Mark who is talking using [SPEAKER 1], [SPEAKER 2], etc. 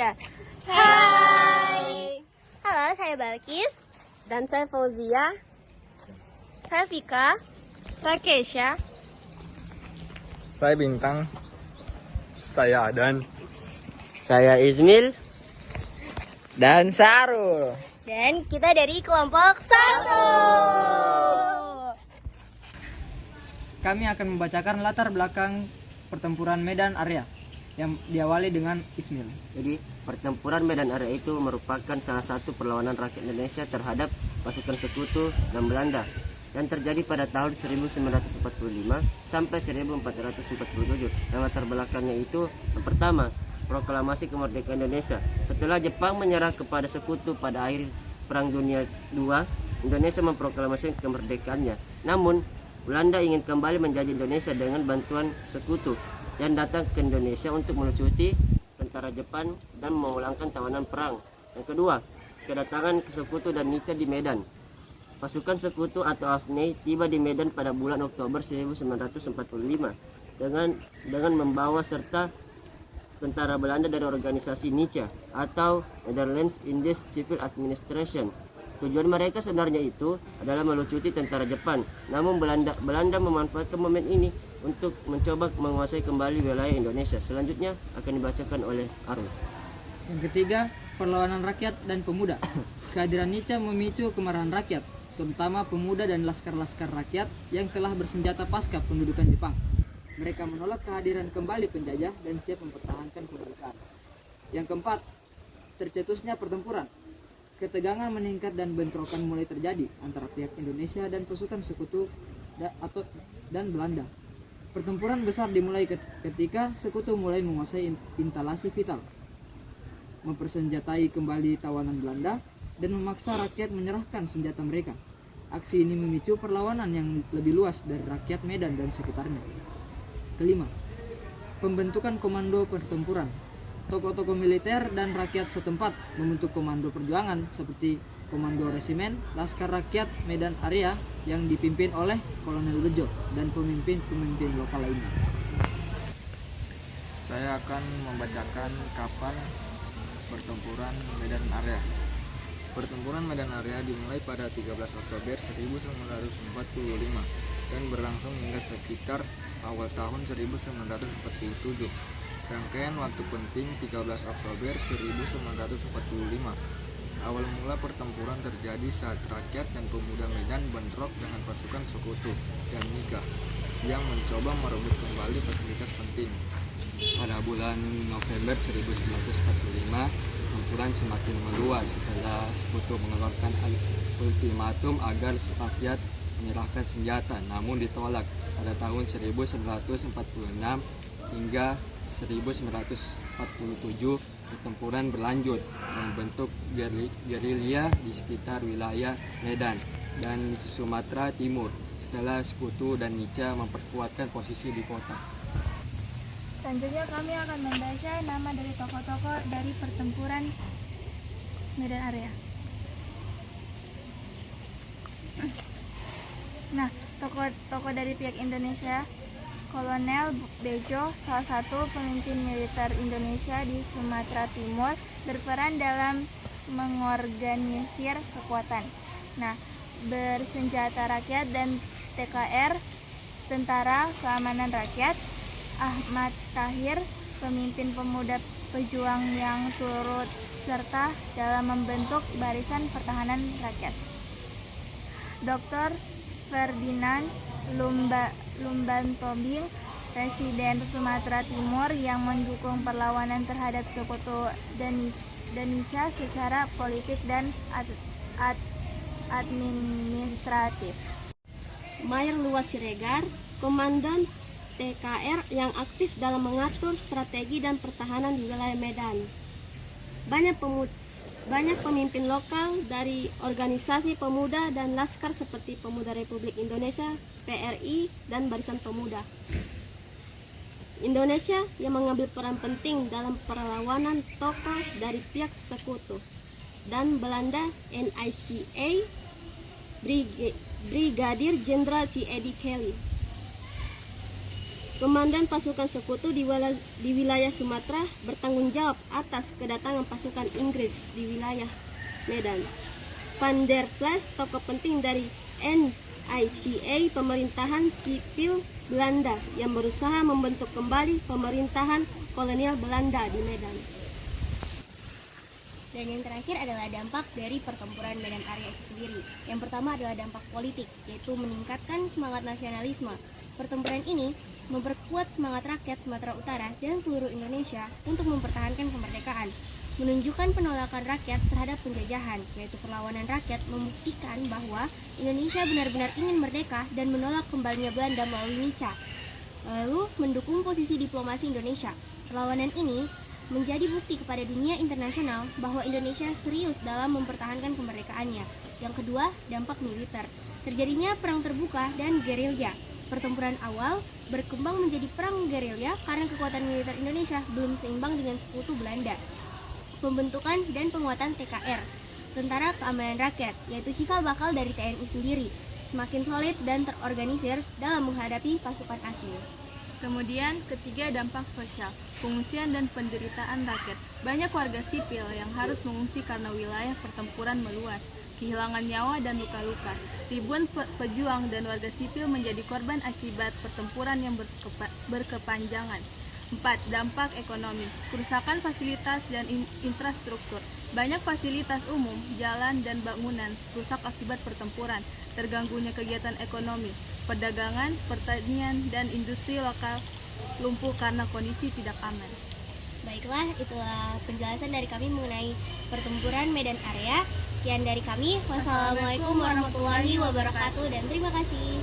[SPEAKER 1] Indonesia. Hai. Halo, saya Balkis.
[SPEAKER 2] Dan saya Fauzia.
[SPEAKER 1] Saya Vika.
[SPEAKER 3] Saya Keisha.
[SPEAKER 4] Saya Bintang. Saya Adan.
[SPEAKER 5] Saya Ismil. Dan Sarul.
[SPEAKER 1] Dan kita dari kelompok 1.
[SPEAKER 6] Kami akan membacakan latar belakang pertempuran Medan Area yang diawali dengan Ismil.
[SPEAKER 5] Jadi pertempuran Medan Area itu merupakan salah satu perlawanan rakyat Indonesia terhadap pasukan sekutu dan Belanda yang terjadi pada tahun 1945 sampai 1447. Dan latar belakangnya itu yang pertama, proklamasi kemerdekaan Indonesia. Setelah Jepang menyerah kepada sekutu pada akhir Perang Dunia II, Indonesia memproklamasikan kemerdekaannya. Namun Belanda ingin kembali menjajah Indonesia dengan bantuan sekutu dan datang ke Indonesia untuk melucuti tentara Jepang dan memulangkan tawanan perang. Yang kedua, kedatangan sekutu dan Nica di Medan. Pasukan sekutu atau AFNI tiba di Medan pada bulan Oktober 1945 dengan membawa serta tentara Belanda dari organisasi Nica atau Netherlands Indies Civil Administration. Tujuan mereka sebenarnya itu adalah melucuti tentara Jepang. Namun Belanda memanfaatkan momen ini untuk mencoba menguasai kembali wilayah Indonesia. Selanjutnya akan dibacakan oleh Arul.
[SPEAKER 6] Yang ketiga, perlawanan rakyat dan pemuda. Kehadiran Nica memicu kemarahan rakyat, terutama pemuda dan laskar-laskar rakyat yang telah bersenjata pasca pendudukan Jepang. Mereka menolak kehadiran kembali penjajah dan siap mempertahankan kemerdekaan. Yang keempat, tercetusnya pertempuran. Ketegangan meningkat dan bentrokan mulai terjadi antara pihak Indonesia dan pasukan sekutu dan Belanda. Pertempuran besar dimulai ketika sekutu mulai menguasai instalasi vital, mempersenjatai kembali tawanan Belanda, dan memaksa rakyat menyerahkan senjata mereka. Aksi ini memicu perlawanan yang lebih luas dari rakyat Medan dan sekitarnya. Kelima, pembentukan komando pertempuran. Tokoh-tokoh militer dan rakyat setempat membentuk komando perjuangan seperti Komando Resimen Laskar Rakyat Medan Area yang dipimpin oleh Kolonel Bejo dan pemimpin-pemimpin lokal lainnya.
[SPEAKER 4] Saya akan membacakan kapan pertempuran Medan Area. Pertempuran Medan Area dimulai pada 13 Oktober 1945 dan berlangsung hingga sekitar awal tahun 1947. Rangkaian waktu penting 13 Oktober 1945. Awal mula pertempuran terjadi saat rakyat dan pemuda Medan bentrok dengan pasukan sekutu dan Nika yang mencoba merebut kembali fasilitas penting. Pada bulan November 1945, pertempuran semakin meluas setelah sekutu mengeluarkan ultimatum agar rakyat menyerahkan senjata, namun ditolak. Pada tahun 1946 hingga 1947 pertempuran berlanjut membentuk gerilya di sekitar wilayah Medan dan Sumatera Timur setelah sekutu dan Nica memperkuatkan posisi di kota.
[SPEAKER 3] Selanjutnya kami akan membaca nama dari tokoh-tokoh dari pertempuran Medan Area. Nah, tokoh dari pihak Indonesia, Kolonel Bejo, salah satu pemimpin militer Indonesia di Sumatera Timur, berperan dalam mengorganisir kekuatan. Nah, bersenjata rakyat dan TKR, Tentara Keamanan Rakyat. Ahmad Tahir, pemimpin pemuda pejuang yang turut serta dalam membentuk Barisan Pertahanan Rakyat. Dr. Ferdinand Lumbantobing, Presiden Sumatera Timur yang mendukung perlawanan terhadap sekutu dan Nica secara politik dan administratif.
[SPEAKER 2] Mayor Luas Siregar, Komandan TKR yang aktif dalam mengatur strategi dan pertahanan di wilayah Medan. Banyak pemimpin lokal dari organisasi pemuda dan laskar seperti Pemuda Republik Indonesia, PRI, dan Barisan Pemuda Indonesia yang mengambil peran penting dalam perlawanan tokoh dari pihak sekutu dan Belanda. NICA, Brigadir Jenderal C. Eddie Kelly. Komandan pasukan sekutu di wilayah Sumatera bertanggung jawab atas kedatangan pasukan Inggris di wilayah Medan. Van der Plas, tokoh penting dari NICA, pemerintahan sipil Belanda yang berusaha membentuk kembali pemerintahan kolonial Belanda di Medan.
[SPEAKER 1] Dan yang terakhir adalah dampak dari pertempuran Medan Area itu sendiri. Yang pertama adalah dampak politik, yaitu meningkatkan semangat nasionalisme. Pertempuran ini memperkuat semangat rakyat Sumatera Utara dan seluruh Indonesia untuk mempertahankan kemerdekaan, menunjukkan penolakan rakyat terhadap penjajahan, yaitu perlawanan rakyat membuktikan bahwa Indonesia benar-benar ingin merdeka dan menolak kembalinya Belanda melalui NICA. Lalu mendukung posisi diplomasi Indonesia. Perlawanan ini menjadi bukti kepada dunia internasional bahwa Indonesia serius dalam mempertahankan kemerdekaannya. Yang kedua, dampak militer. Terjadinya perang terbuka dan gerilya. Pertempuran awal berkembang menjadi perang gerilya karena kekuatan militer Indonesia belum seimbang dengan sekutu Belanda. Pembentukan dan penguatan TKR, Tentara Keamanan Rakyat, yaitu cikal bakal dari TNI sendiri, semakin solid dan terorganisir dalam menghadapi pasukan asing.
[SPEAKER 7] Kemudian ketiga, dampak sosial, pengungsian dan penderitaan rakyat. Banyak warga sipil yang harus mengungsi karena wilayah pertempuran meluas, kehilangan nyawa dan luka-luka. Ribuan pejuang dan warga sipil menjadi korban akibat pertempuran yang berkepanjangan. 4. Dampak ekonomi, kerusakan fasilitas dan infrastruktur. Banyak fasilitas umum, jalan, dan bangunan rusak akibat pertempuran. Terganggunya kegiatan ekonomi, perdagangan, pertanian, dan industri lokal lumpuh karena kondisi tidak aman.
[SPEAKER 1] Baiklah, itulah penjelasan dari kami mengenai pertempuran Medan Area. Sekian dari kami. Wassalamualaikum warahmatullahi wabarakatuh dan terima kasih.